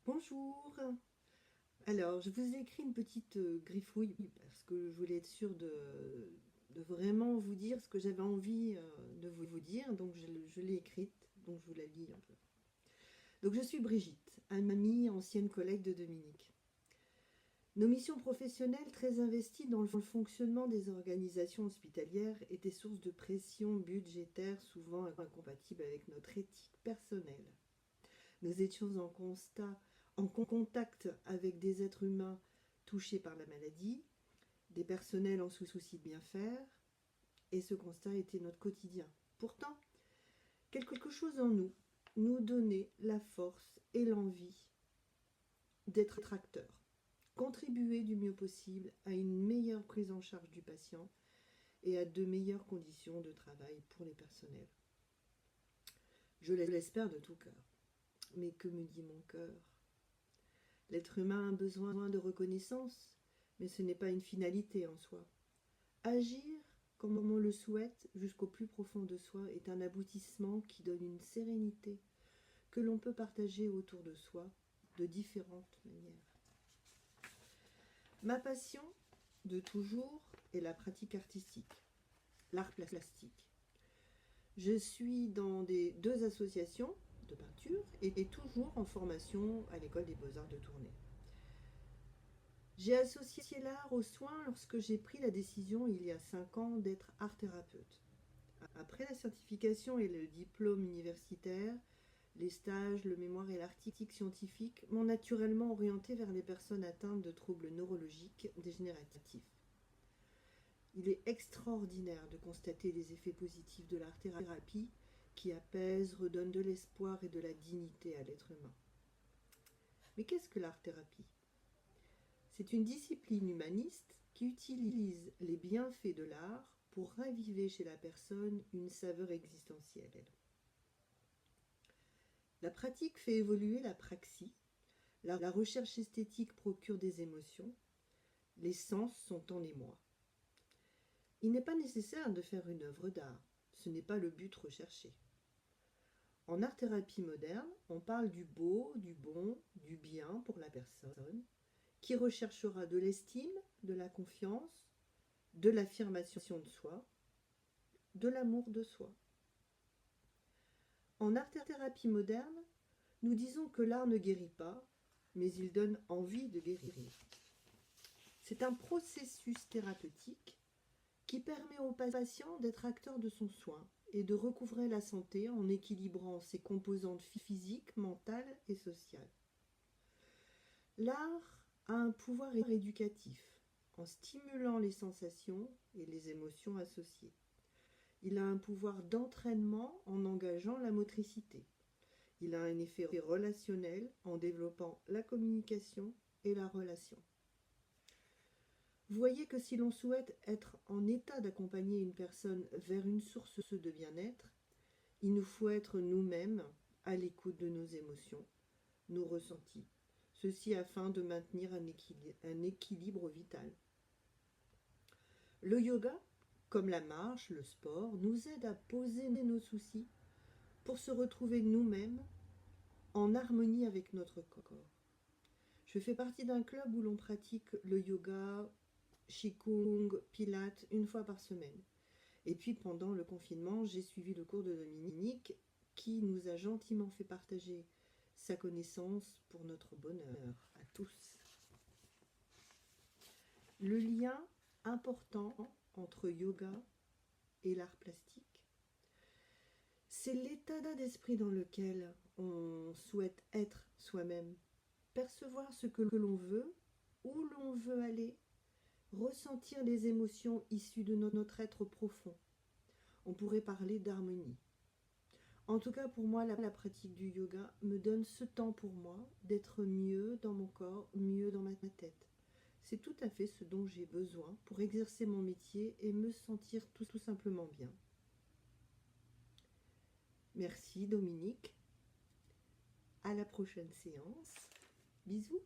Bonjour. Alors, je vous ai écrit une petite griffouille parce que je voulais être sûre de vraiment vous dire ce que j'avais envie de vous dire. Donc, je l'ai écrite, donc je vous la lis un peu. Donc, je suis Brigitte, amie, ancienne collègue de Dominique. Nos missions professionnelles très investies dans le fonctionnement des organisations hospitalières étaient source de pression budgétaire souvent incompatible avec notre éthique personnelle. Nous étions en contact avec des êtres humains touchés par la maladie, des personnels en souci de bien faire, et ce constat était notre quotidien. Pourtant, quelque chose en nous donnait la force et l'envie d'être acteurs, contribuer du mieux possible à une meilleure prise en charge du patient et à de meilleures conditions de travail pour les personnels. Je l'espère de tout cœur. Mais que me dit mon cœur? L'être humain a besoin de reconnaissance, mais ce n'est pas une finalité en soi. Agir comme on le souhaite jusqu'au plus profond de soi est un aboutissement qui donne une sérénité que l'on peut partager autour de soi de différentes manières. Ma passion de toujours est la pratique artistique, l'art plastique. Je suis dans deux associations de peinture et toujours en formation à l'école des beaux-arts de Tournai. J'ai associé l'art aux soins lorsque j'ai pris la décision il y a 5 ans d'être art thérapeute. Après la certification et le diplôme universitaire, les stages, le mémoire et l'article scientifique m'ont naturellement orienté vers les personnes atteintes de troubles neurologiques dégénératifs. Il est extraordinaire de constater les effets positifs de l'art-thérapie qui apaise, redonne de l'espoir et de la dignité à l'être humain. Mais qu'est-ce que l'art-thérapie ? C'est une discipline humaniste qui utilise les bienfaits de l'art pour raviver chez la personne une saveur existentielle. La pratique fait évoluer la praxis, la recherche esthétique procure des émotions, les sens sont en émoi. Il n'est pas nécessaire de faire une œuvre d'art, ce n'est pas le but recherché. En art-thérapie moderne, on parle du beau, du bon, du bien pour la personne, qui recherchera de l'estime, de la confiance, de l'affirmation de soi, de l'amour de soi. En art-thérapie moderne, nous disons que l'art ne guérit pas, mais il donne envie de guérir. C'est un processus thérapeutique qui permet au patient d'être acteur de son soin et de recouvrer la santé en équilibrant ses composantes physiques, mentales et sociales. L'art a un pouvoir éducatif en stimulant les sensations et les émotions associées. Il a un pouvoir d'entraînement en engageant la motricité. Il a un effet relationnel en développant la communication et la relation. Vous voyez que si l'on souhaite être en état d'accompagner une personne vers une source de bien-être, il nous faut être nous-mêmes à l'écoute de nos émotions, nos ressentis. Ceci afin de maintenir un équilibre vital. Le yoga, comme la marche, le sport, nous aide à poser nos soucis pour se retrouver nous-mêmes en harmonie avec notre corps. Je fais partie d'un club où l'on pratique le yoga, Qigong, Pilates, une fois par semaine. Et puis pendant le confinement, j'ai suivi le cours de Dominique qui nous a gentiment fait partager sa connaissance pour notre bonheur à tous. Le lien important entre yoga et l'art plastique, c'est l'état d'esprit dans lequel on souhaite être soi-même, percevoir ce que l'on veut, où l'on veut aller, ressentir les émotions issues de notre être profond. On pourrait parler d'harmonie. En tout cas, pour moi, la pratique du yoga me donne ce temps pour moi d'être mieux dans mon corps, mieux dans ma tête. C'est tout à fait ce dont j'ai besoin pour exercer mon métier et me sentir tout simplement bien. Merci Dominique. À la prochaine séance. Bisous.